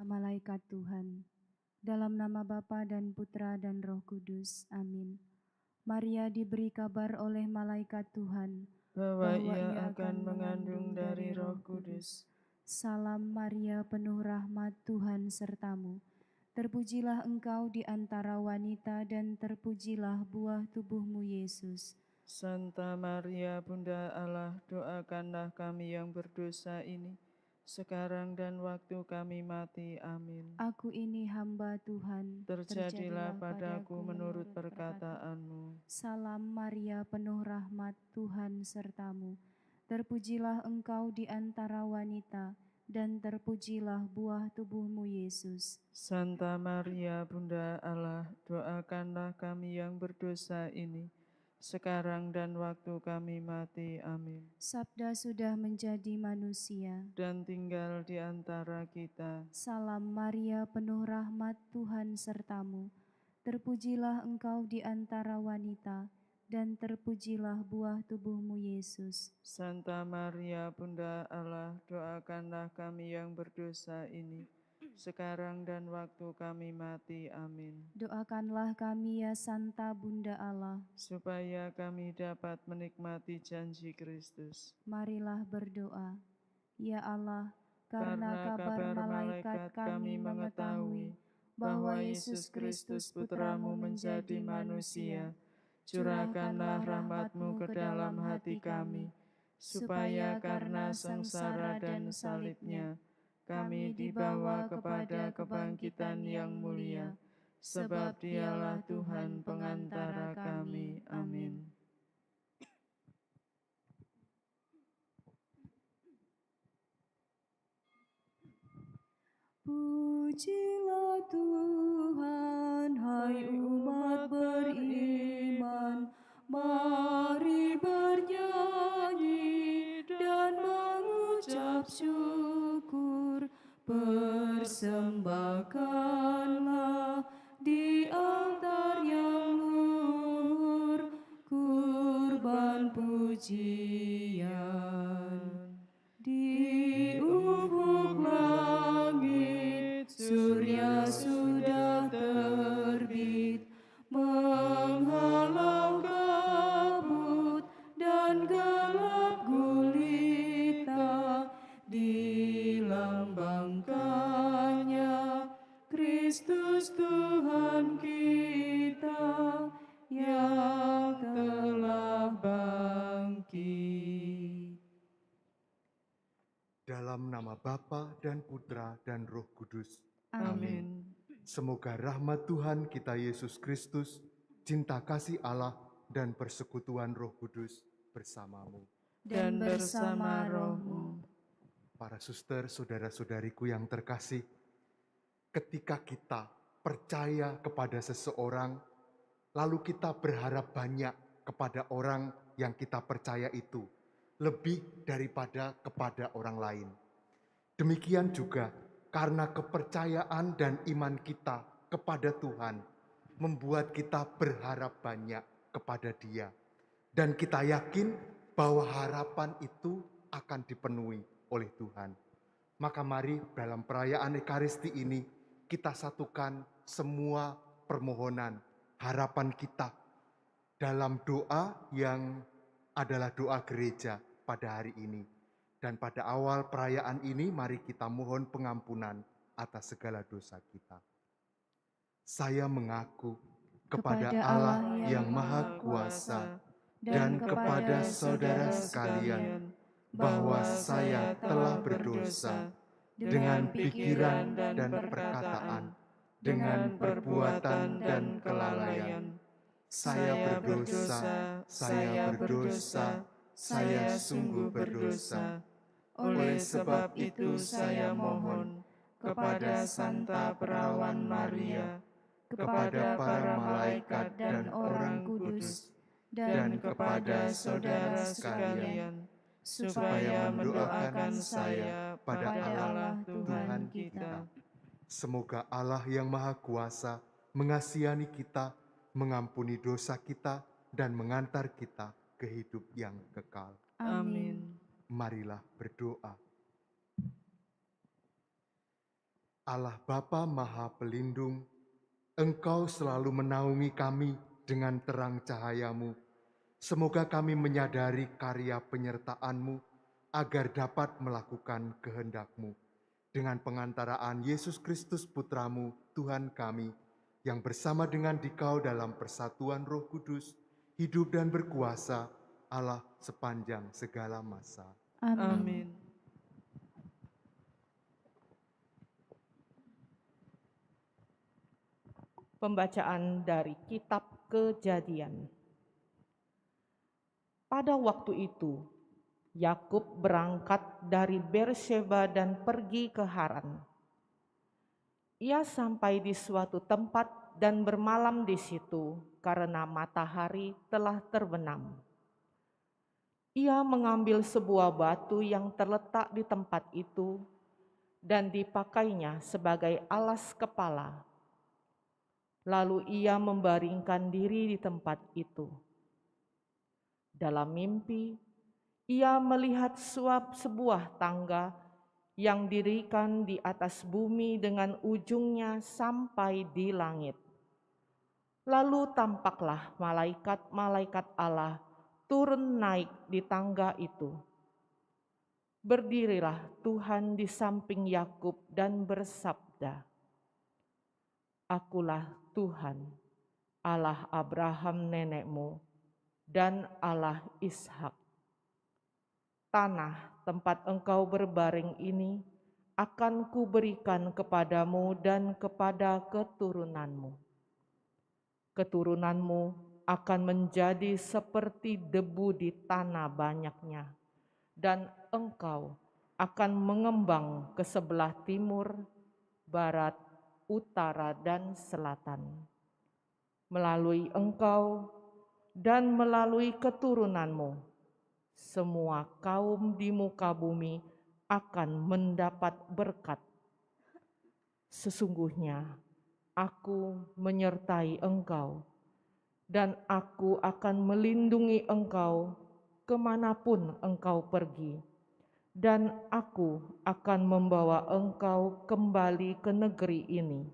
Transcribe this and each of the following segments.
Malaikat Tuhan, dalam nama Bapa dan Putra dan Roh Kudus. Amin. Maria diberi kabar oleh malaikat Tuhan bahwa ia akan mengandung dari Roh Kudus. Salam Maria, penuh rahmat, Tuhan sertamu. Terpujilah engkau di antara wanita dan terpujilah buah tubuhmu Yesus. Santa Maria, Bunda Allah, doakanlah kami yang berdosa ini, sekarang dan waktu kami mati. Amin. Aku ini hamba Tuhan, Terjadilah padaku menurut perkataanmu. Salam Maria, penuh rahmat, Tuhan sertamu. Terpujilah engkau di antara wanita, dan terpujilah buah tubuhmu Yesus. Santa Maria, Bunda Allah, doakanlah kami yang berdosa ini, sekarang dan waktu kami mati. Amin. Sabda sudah menjadi manusia. Dan tinggal di antara kita. Salam Maria, penuh rahmat, Tuhan sertamu. Terpujilah engkau di antara wanita, dan terpujilah buah tubuhmu Yesus. Santa Maria, Bunda Allah, doakanlah kami yang berdosa ini, sekarang dan waktu kami mati. Amin. Doakanlah kami ya Santa Bunda Allah, supaya kami dapat menikmati janji Kristus. Marilah berdoa. Ya Allah, Karena kabar malaikat kami mengetahui bahwa Yesus Kristus Putramu menjadi manusia. Curahkanlah rahmat-Mu ke dalam hati kami, supaya karena sengsara dan salibnya, kami dibawa kepada kebangkitan yang mulia, sebab Dialah Tuhan pengantara kami. Amin. Pujilah Tuhan, hai umat beriman, mari bernyanyi dan mengucap syukur. Persembahkanlah di altar yang luhur kurban pujian. Di ufuk langit, surya sudah terbit, menghalau kabut dan gelap gulita. Dilambangkannya Kristus Tuhan kita yang telah bangkit. Dalam nama Bapa dan Putra dan Roh Kudus. Amin. Semoga rahmat Tuhan kita Yesus Kristus, cinta kasih Allah, dan persekutuan Roh Kudus bersamamu. Dan bersama rohmu. Para suster, saudara-saudariku yang terkasih, ketika kita percaya kepada seseorang, lalu kita berharap banyak kepada orang yang kita percaya itu, lebih daripada kepada orang lain. Demikian juga karena kepercayaan dan iman kita kepada Tuhan membuat kita berharap banyak kepada Dia. Dan kita yakin bahwa harapan itu akan dipenuhi oleh Tuhan. Maka mari dalam perayaan Ekaristi ini kita satukan semua permohonan, harapan kita dalam doa yang adalah doa gereja pada hari ini. Dan pada awal perayaan ini mari kita mohon pengampunan atas segala dosa kita. Saya mengaku kepada Allah yang Maha Kuasa dan kepada saudara sekalian bahwa saya telah berdosa dengan pikiran dan perkataan, dengan perbuatan dan kelalaian. Saya berdosa, saya sungguh berdosa. Oleh sebab itu saya mohon kepada Santa Perawan Maria, kepada para malaikat dan orang kudus, dan kepada saudara sekalian, supaya mendoakan saya pada Allah Tuhan kita. Semoga Allah yang Maha Kuasa mengasihani kita, mengampuni dosa kita, dan mengantar kita ke hidup yang kekal. Amin. Marilah berdoa. Allah Bapa Maha Pelindung, Engkau selalu menaungi kami dengan terang cahaya-Mu. Semoga kami menyadari karya penyertaan-Mu agar dapat melakukan kehendak-Mu. Dengan pengantaraan Yesus Kristus Putra-Mu, Tuhan kami, yang bersama dengan Dikau dalam persatuan Roh Kudus, hidup dan berkuasa Allah sepanjang segala masa. Amin. Amin. Pembacaan dari Kitab Kejadian. Pada waktu itu, Yakub berangkat dari Beersheba dan pergi ke Haran. Ia sampai di suatu tempat dan bermalam di situ karena matahari telah terbenam. Ia mengambil sebuah batu yang terletak di tempat itu dan dipakainya sebagai alas kepala. Lalu ia membaringkan diri di tempat itu. Dalam mimpi, ia melihat sebuah tangga yang didirikan di atas bumi dengan ujungnya sampai di langit. Lalu tampaklah malaikat-malaikat Allah turun naik di tangga itu. Berdirilah Tuhan di samping Yakub dan bersabda, "Akulah Tuhan, Allah Abraham nenekmu, dan Allah Ishak. Tanah tempat engkau berbaring ini akan kuberikan kepadamu dan kepada keturunanmu. Keturunanmu akan menjadi seperti debu di tanah banyaknya, dan engkau akan mengembang ke sebelah timur, barat, utara, dan selatan. Melalui engkau dan melalui keturunanmu, semua kaum di muka bumi akan mendapat berkat. Sesungguhnya aku menyertai engkau, dan aku akan melindungi engkau kemanapun engkau pergi, dan aku akan membawa engkau kembali ke negeri ini.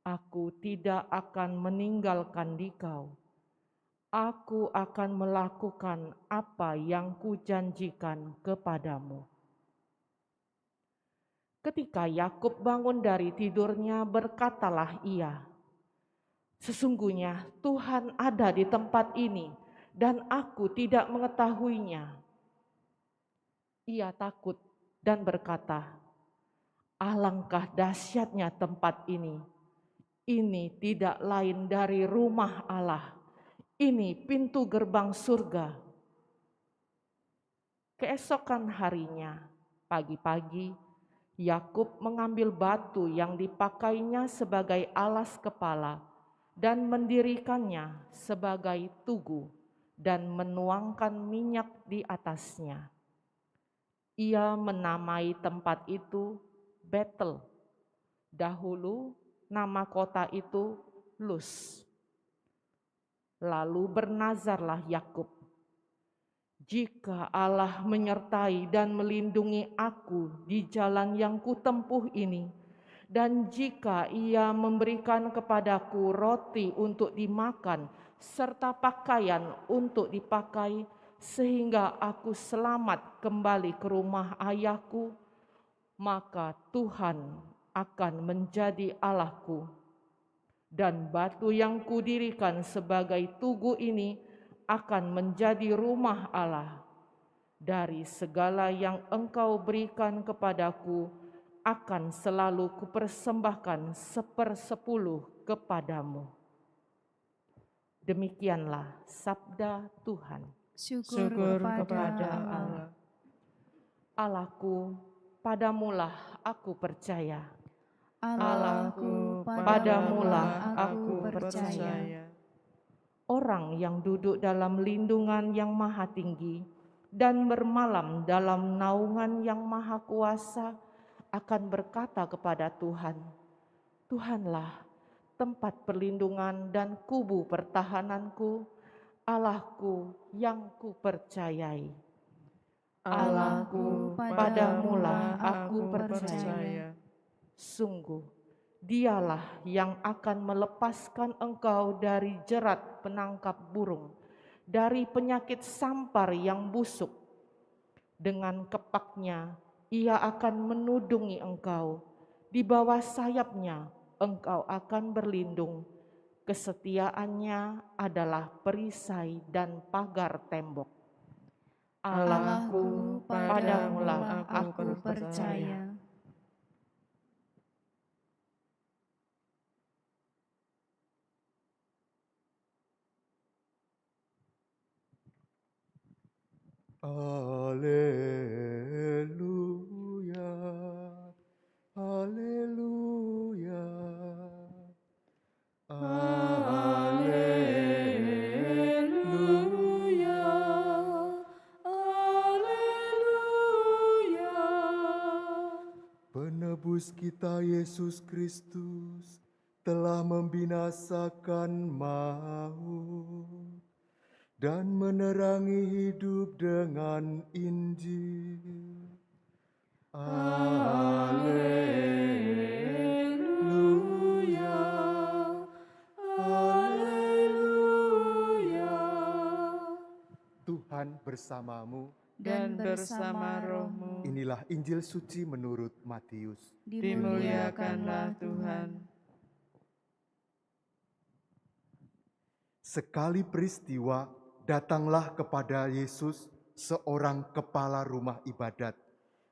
Aku tidak akan meninggalkan dikau. Aku akan melakukan apa yang kujanjikan kepadamu." Ketika Yakub bangun dari tidurnya, berkatalah ia, "Sesungguhnya Tuhan ada di tempat ini dan aku tidak mengetahuinya." Ia takut dan berkata, "Alangkah dahsyatnya tempat ini. Ini tidak lain dari rumah Allah. Ini pintu gerbang surga." Keesokan harinya, pagi-pagi, Yakub mengambil batu yang dipakainya sebagai alas kepala dan mendirikannya sebagai tugu dan menuangkan minyak di atasnya. Ia menamai tempat itu Betel. Dahulu nama kota itu Luz. Lalu bernazarlah Yakub, "Jika Allah menyertai dan melindungi aku di jalan yang kutempuh ini, dan jika Ia memberikan kepadaku roti untuk dimakan serta pakaian untuk dipakai, sehingga aku selamat kembali ke rumah ayahku, maka Tuhan akan menjadi Allahku. Dan batu yang kudirikan sebagai tugu ini akan menjadi rumah Allah. Dari segala yang engkau berikan kepadaku, akan selalu kupersembahkan 1/10 kepadamu." Demikianlah sabda Tuhan. Syukur kepada Allah. Allah. Allahku, padamulah aku percaya. Allahku, Padamulah aku percaya. Orang yang duduk dalam lindungan yang maha tinggi dan bermalam dalam naungan yang maha kuasa akan berkata kepada Tuhan, "Tuhanlah tempat perlindungan dan kubu pertahananku, Allahku yang kupercayai." Allahku, padamulah aku percaya. Sungguh, dialah yang akan melepaskan engkau dari jerat penangkap burung, dari penyakit sampar yang busuk. Dengan kepaknya ia akan menudungi engkau, di bawah sayapnya engkau akan berlindung. Kesetiaannya adalah perisai dan pagar tembok. Allahku, padamulah aku percaya. Haleluya, haleluya, haleluya, haleluya. Penebus kita Yesus Kristus telah membinasakan maut dan menerangi hidup dengan Injil. Haleluya, haleluya. Tuhan bersamamu. dan bersama rohmu. Inilah Injil suci menurut Matius. Dimuliakanlah Tuhan. Sekali peristiwa, datanglah kepada Yesus seorang kepala rumah ibadat.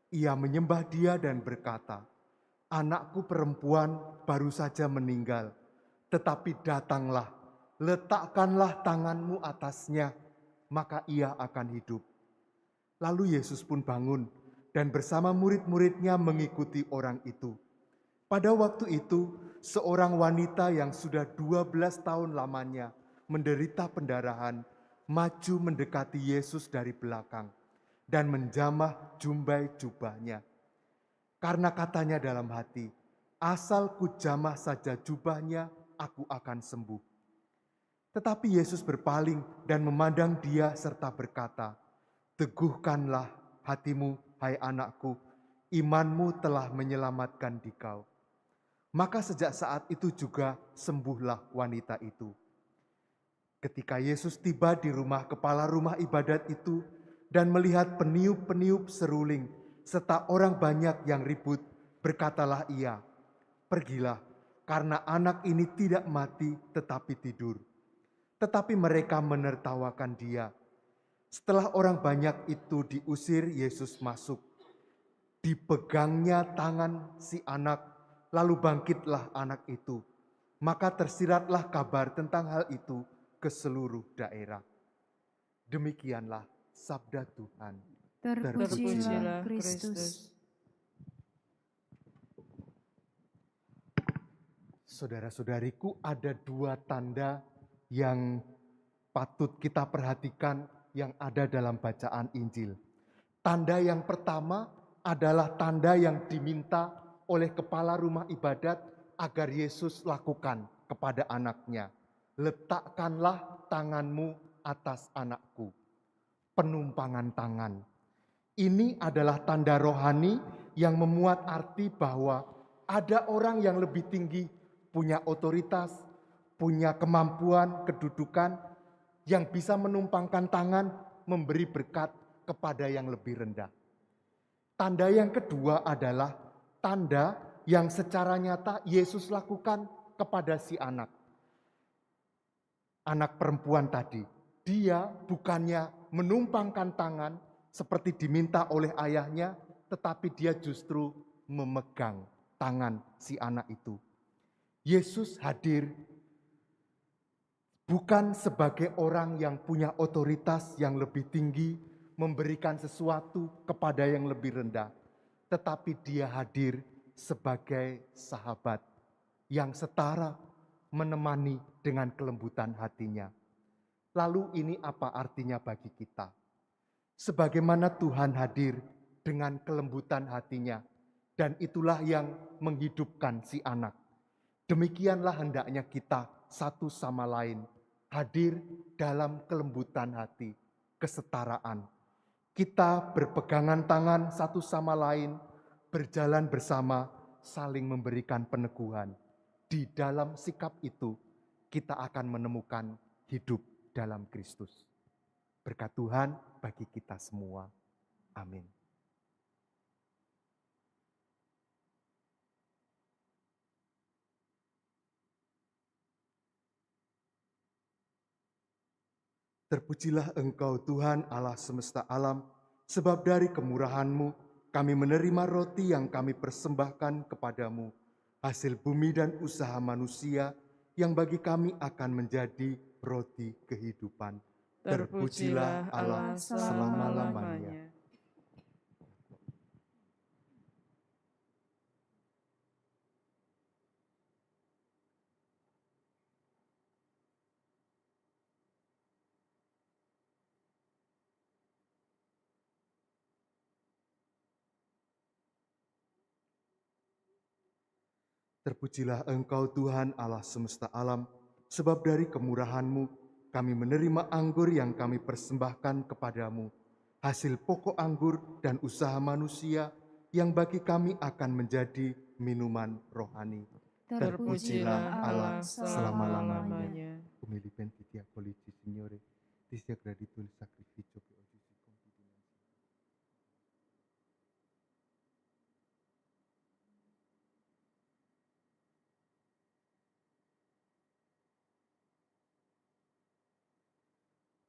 Ia menyembah Dia dan berkata, "Anakku perempuan baru saja meninggal, tetapi datanglah, letakkanlah tanganmu atasnya, maka ia akan hidup." Lalu Yesus pun bangun dan bersama murid-muridnya mengikuti orang itu. Pada waktu itu, seorang wanita yang sudah 12 tahun lamanya menderita pendarahan, maju mendekati Yesus dari belakang dan menjamah jumbai jubahnya. Karena katanya dalam hati, "Asal ku jamah saja jubahnya, aku akan sembuh." Tetapi Yesus berpaling dan memandang dia serta berkata, "Teguhkanlah hatimu, hai anakku, imanmu telah menyelamatkan dikau." Maka sejak saat itu juga sembuhlah wanita itu. Ketika Yesus tiba di rumah kepala rumah ibadat itu dan melihat peniup-peniup seruling serta orang banyak yang ribut, berkatalah ia, "Pergilah, karena anak ini tidak mati tetapi tidur." Tetapi mereka menertawakan dia. Setelah orang banyak itu diusir, Yesus masuk. Dipegangnya tangan si anak, lalu bangkitlah anak itu. Maka tersiratlah kabar tentang hal itu ke seluruh daerah. Demikianlah sabda Tuhan. Terpujilah Kristus. Saudara-saudariku, ada dua tanda yang patut kita perhatikan yang ada dalam bacaan Injil. Tanda yang pertama adalah tanda yang diminta oleh kepala rumah ibadat agar Yesus lakukan kepada anaknya. "Letakkanlah tanganmu atas anakku." Penumpangan tangan. Ini adalah tanda rohani yang memuat arti bahwa ada orang yang lebih tinggi, punya otoritas, punya kemampuan, kedudukan, yang bisa menumpangkan tangan, memberi berkat kepada yang lebih rendah. Tanda yang kedua adalah tanda yang secara nyata Yesus lakukan kepada si anak. Anak perempuan tadi, dia bukannya menumpangkan tangan seperti diminta oleh ayahnya, tetapi dia justru memegang tangan si anak itu. Yesus hadir bukan sebagai orang yang punya otoritas yang lebih tinggi, memberikan sesuatu kepada yang lebih rendah, tetapi dia hadir sebagai sahabat yang setara, menemani dengan kelembutan hatinya. Lalu ini apa artinya bagi kita? Sebagaimana Tuhan hadir dengan kelembutan hatinya, dan itulah yang menghidupkan si anak. Demikianlah hendaknya kita satu sama lain hadir dalam kelembutan hati, kesetaraan. Kita berpegangan tangan satu sama lain, berjalan bersama saling memberikan peneguhan. Di dalam sikap itu, kita akan menemukan hidup dalam Kristus. Berkat Tuhan bagi kita semua. Amin. Terpujilah Engkau Tuhan Allah semesta alam, sebab dari kemurahan-Mu kami menerima roti yang kami persembahkan kepadamu, hasil bumi dan usaha manusia yang bagi kami akan menjadi roti kehidupan. Terpujilah Allah selama-lamanya. Terpujilah Engkau Tuhan Allah semesta alam, sebab dari kemurahan-Mu kami menerima anggur yang kami persembahkan kepadamu, hasil pokok anggur dan usaha manusia yang bagi kami akan menjadi minuman rohani. Terpujilah Allah selama-lamanya. Umili pentitia polici Signore, ti sia gradito il sacrificio che oggi si compie dinanzi.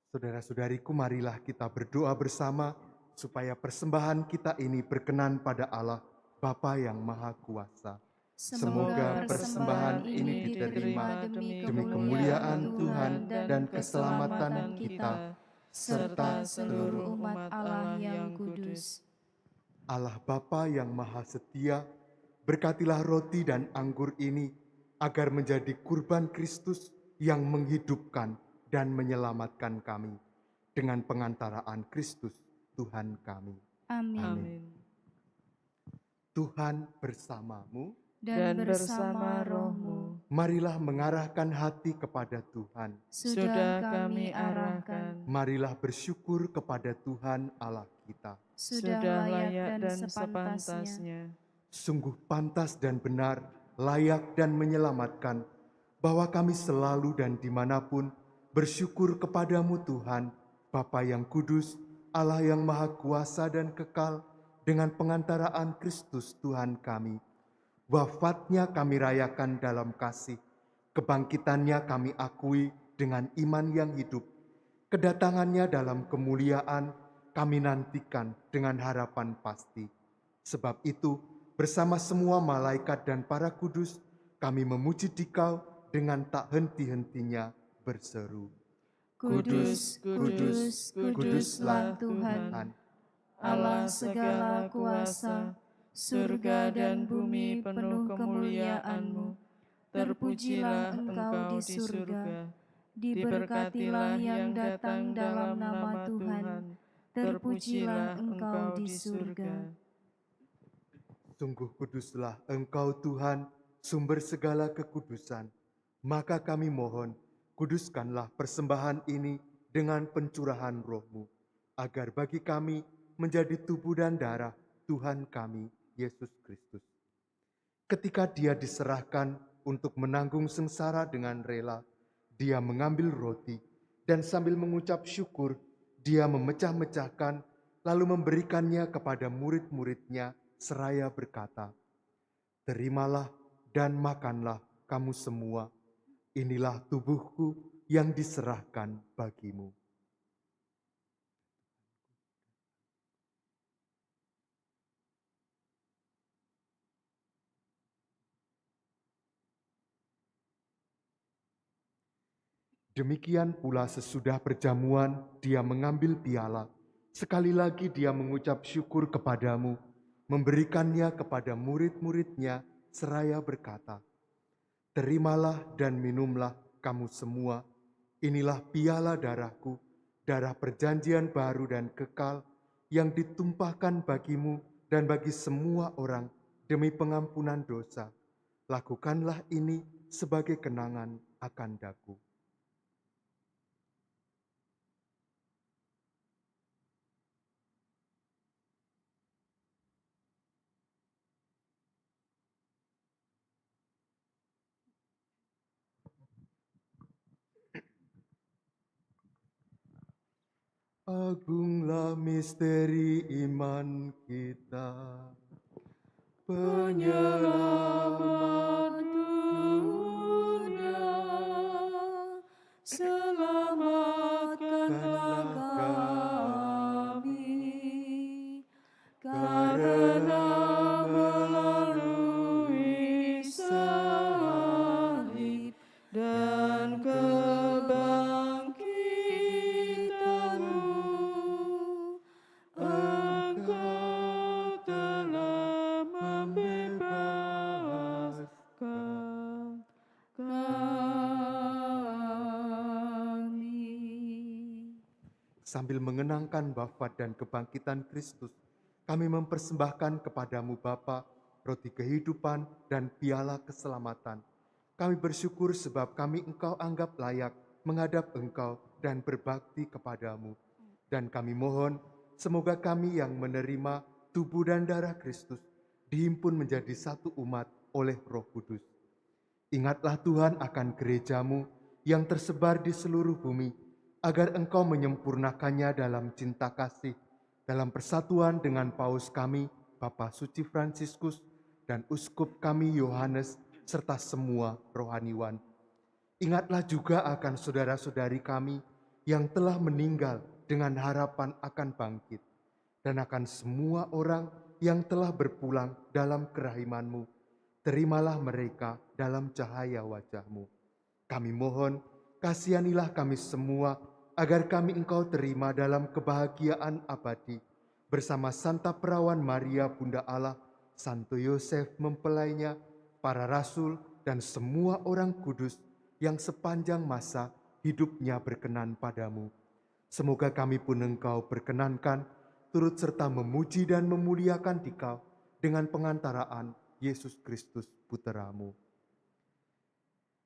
Saudara-saudariku, marilah kita berdoa bersama supaya persembahan kita ini berkenan pada Allah, Bapa yang Maha Kuasa. Semoga persembahan ini diterima demi kemuliaan Tuhan dan keselamatan kita, serta seluruh umat Allah yang kudus. Allah Bapa yang Maha Setia, berkatilah roti dan anggur ini agar menjadi kurban Kristus yang menghidupkan dan menyelamatkan kami dengan pengantaraan Kristus Tuhan kami. Amin. Amin. Tuhan bersamamu, Dan bersama rohmu, marilah mengarahkan hati kepada Tuhan. sudah kami arahkan, Marilah bersyukur kepada Tuhan Allah kita. sudah layak dan sepantasnya. Sungguh pantas dan benar, layak dan menyelamatkan, bahwa kami selalu dan dimanapun bersyukur kepadamu Tuhan, Bapa yang kudus, Allah yang maha kuasa dan kekal, dengan pengantaraan Kristus Tuhan kami. Wafatnya kami rayakan dalam kasih, kebangkitannya kami akui dengan iman yang hidup, kedatangannya dalam kemuliaan kami nantikan dengan harapan pasti. Sebab itu, bersama semua malaikat dan para kudus, kami memuji Dikau dengan tak henti-hentinya berseru. Kudus, kudus, kuduslah Tuhan, Allah segala kuasa, surga dan bumi penuh kemuliaan-Mu. Terpujilah Engkau di surga, diberkatilah yang datang dalam nama Tuhan. Terpujilah Engkau di surga. Sungguh kuduslah Engkau Tuhan, sumber segala kekudusan. Maka kami mohon, kuduskanlah persembahan ini dengan pencurahan roh-Mu, agar bagi kami menjadi tubuh dan darah Tuhan kami, Yesus Kristus. Ketika Dia diserahkan untuk menanggung sengsara dengan rela, Dia mengambil roti dan sambil mengucap syukur, Dia memecah-mecahkan lalu memberikannya kepada murid-muridnya seraya berkata, "Terimalah dan makanlah kamu semua, inilah tubuhku yang diserahkan bagimu." Demikian pula sesudah perjamuan, Dia mengambil piala. Sekali lagi Dia mengucap syukur kepadamu, memberikannya kepada murid-muridnya seraya berkata, "Terimalah dan minumlah kamu semua, inilah piala darahku, darah perjanjian baru dan kekal, yang ditumpahkan bagimu dan bagi semua orang demi pengampunan dosa. Lakukanlah ini sebagai kenangan akan daku." Agunglah misteri iman kita. Penyelamat dunia, selamatkanlah kami, karena melalui salib dan kebangkitanmu, Engkau telah membebaskan kami. Sambil mengenangkan wafat dan kebangkitan Kristus, kami mempersembahkan kepadamu Bapa, roti kehidupan dan piala keselamatan. Kami bersyukur sebab kami Engkau anggap layak menghadap Engkau dan berbakti kepadamu. Dan kami mohon, semoga kami yang menerima tubuh dan darah Kristus dihimpun menjadi satu umat oleh Roh Kudus. Ingatlah Tuhan akan gerejamu yang tersebar di seluruh bumi, agar Engkau menyempurnakannya dalam cinta kasih, dalam persatuan dengan Paus kami, Bapa Suci Fransiskus, dan Uskup kami Yohanes, serta semua rohaniwan. Ingatlah juga akan saudara-saudari kami yang telah meninggal dengan harapan akan bangkit, dan akan semua orang yang telah berpulang dalam kerahiman-Mu. Terimalah mereka dalam cahaya wajah-Mu. Kami mohon, kasihanilah kami semua, agar kami Engkau terima dalam kebahagiaan abadi, bersama Santa Perawan Maria Bunda Allah, Santo Yosef mempelainya, para rasul, dan semua orang kudus yang sepanjang masa hidupnya berkenan padamu. Semoga kami pun Engkau berkenankan, turut serta memuji dan memuliakan Dikau dengan pengantaraan Yesus Kristus Puteramu.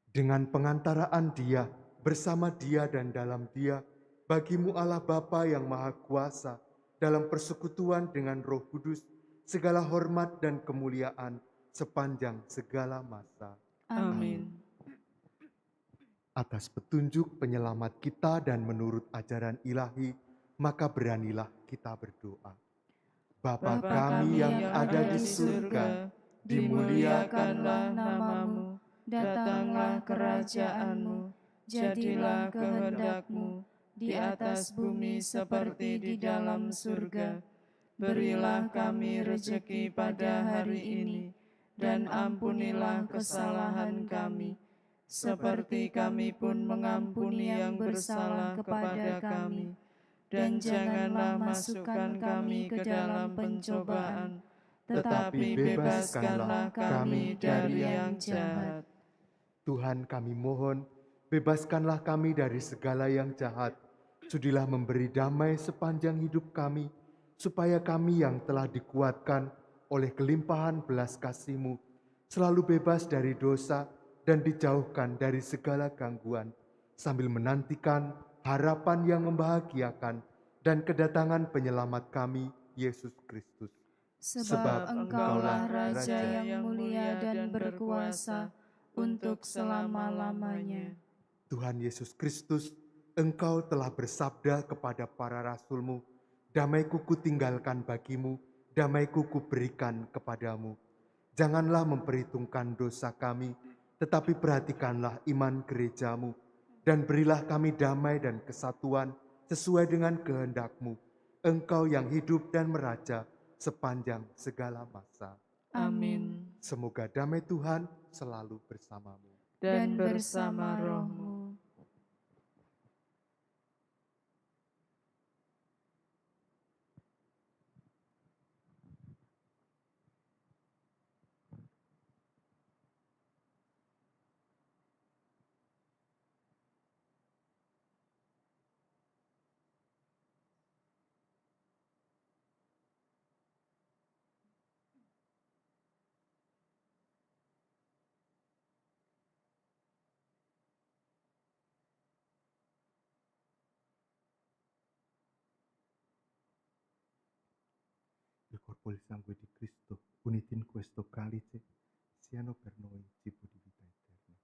Dengan pengantaraan Dia, bersama Dia dan dalam Dia, bagimu Allah Bapa yang Maha Kuasa, dalam persekutuan dengan Roh Kudus, segala hormat dan kemuliaan sepanjang segala masa. Amin. Atas petunjuk penyelamat kita dan menurut ajaran ilahi, maka beranilah kita berdoa. Bapa kami yang ada di surga, dimuliakanlah namamu, datanglah kerajaan-Mu, jadilah kehendak-Mu di atas bumi seperti di dalam surga. Berilah kami rejeki pada hari ini, dan ampunilah kesalahan kami, seperti kami pun mengampuni yang bersalah kepada kami. Dan janganlah masukkan kami ke dalam pencobaan, tetapi bebaskanlah kami dari yang jahat. Tuhan kami mohon, bebaskanlah kami dari segala yang jahat. Sudilah memberi damai sepanjang hidup kami, supaya kami yang telah dikuatkan oleh kelimpahan belas kasih-Mu, selalu bebas dari dosa dan dijauhkan dari segala gangguan, sambil menantikan harapan yang membahagiakan dan kedatangan penyelamat kami, Yesus Kristus. Sebab Engkaulah Raja yang mulia dan berkuasa untuk selama-lamanya. Tuhan Yesus Kristus, Engkau telah bersabda kepada para rasul-Mu, damai-Ku kutinggalkan bagimu, damai-Ku kuberikan kepadamu. Janganlah memperhitungkan dosa kami, tetapi perhatikanlah iman gereja-Mu, dan berilah kami damai dan kesatuan sesuai dengan kehendak-Mu, Engkau yang hidup dan meraja sepanjang segala masa. Amin. Semoga damai Tuhan selalu bersamamu. Dan bersama rohmu. Il corpo e il sangue di Cristo, uniti in questo calice, siano per noi cibo di vita eterna.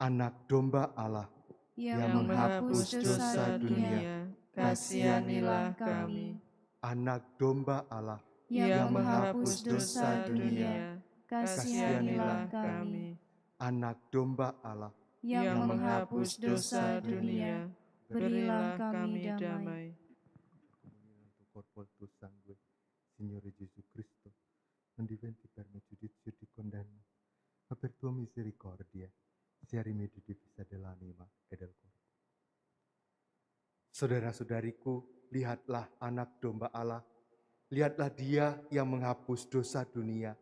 Anak domba Allah yang menghapus dosa dunia, kasihanilah kami. Anak domba Allah, Yang menghapus dosa dunia, kasihanilah kami. anak domba Allah, Yang menghapus dosa dunia, berilah kami damai. Corpul tu sangue, Signore Gesù Cristo, non diventi per me giudizio di condanna, ma per tua misericordia sia rimedio di vita dell'anima e del corpo. Saudara-saudariku, lihatlah anak domba Allah, lihatlah dia yang menghapus dosa dunia.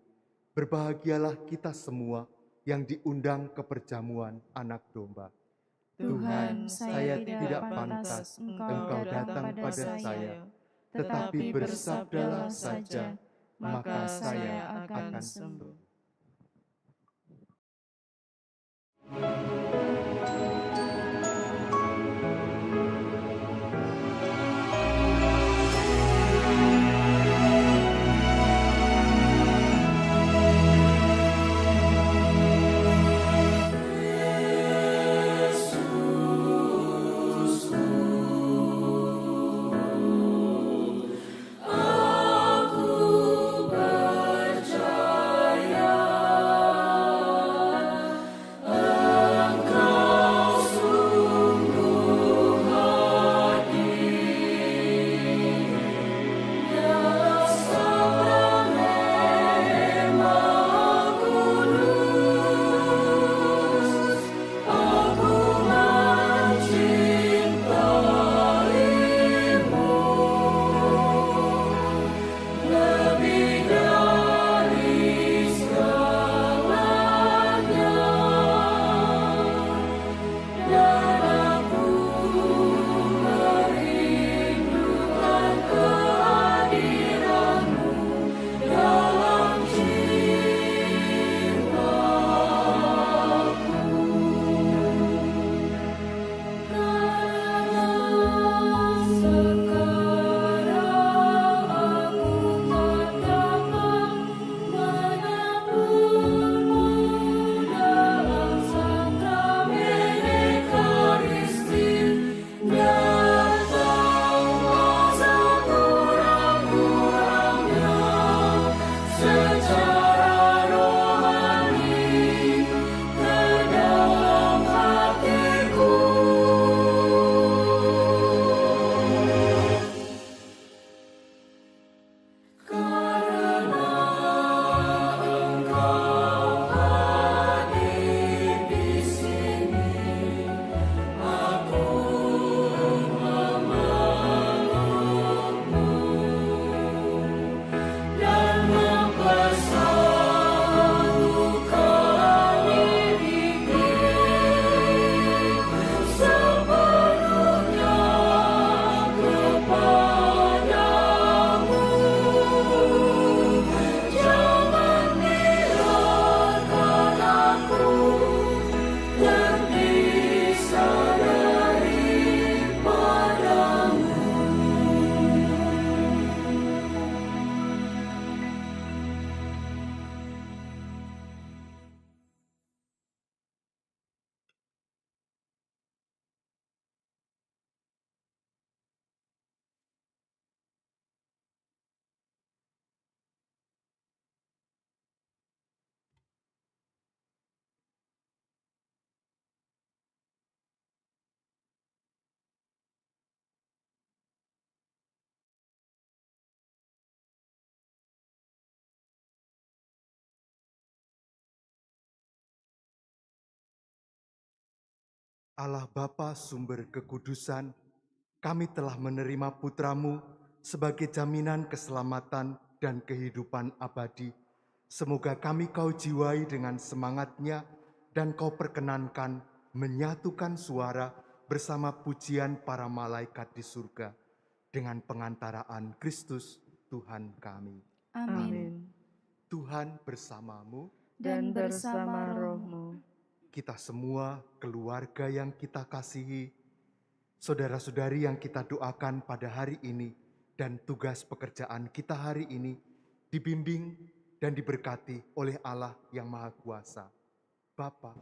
Berbahagialah kita semua yang diundang ke perjamuan anak domba. Tuhan, saya tidak pantas Engkau datang pada saya, tetapi bersabdalah saja, maka saya akan sembuh. Allah Bapa sumber kekudusan, kami telah menerima Putra-Mu sebagai jaminan keselamatan dan kehidupan abadi. Semoga kami Kau jiwai dengan semangatnya dan Kau perkenankan menyatukan suara bersama pujian para malaikat di surga dengan pengantaraan Kristus Tuhan kami. Amin. Tuhan bersamamu Dan bersama rohmu. Kita semua, keluarga yang kita kasihi, saudara-saudari yang kita doakan pada hari ini, dan tugas pekerjaan kita hari ini, dibimbing dan diberkati oleh Allah yang Maha Kuasa, Bapa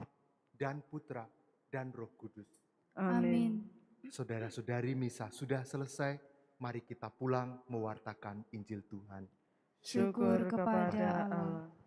dan Putra dan Roh Kudus. Amin. Saudara-saudari, misa sudah selesai. Mari kita pulang mewartakan Injil Tuhan. Syukur kepada Allah.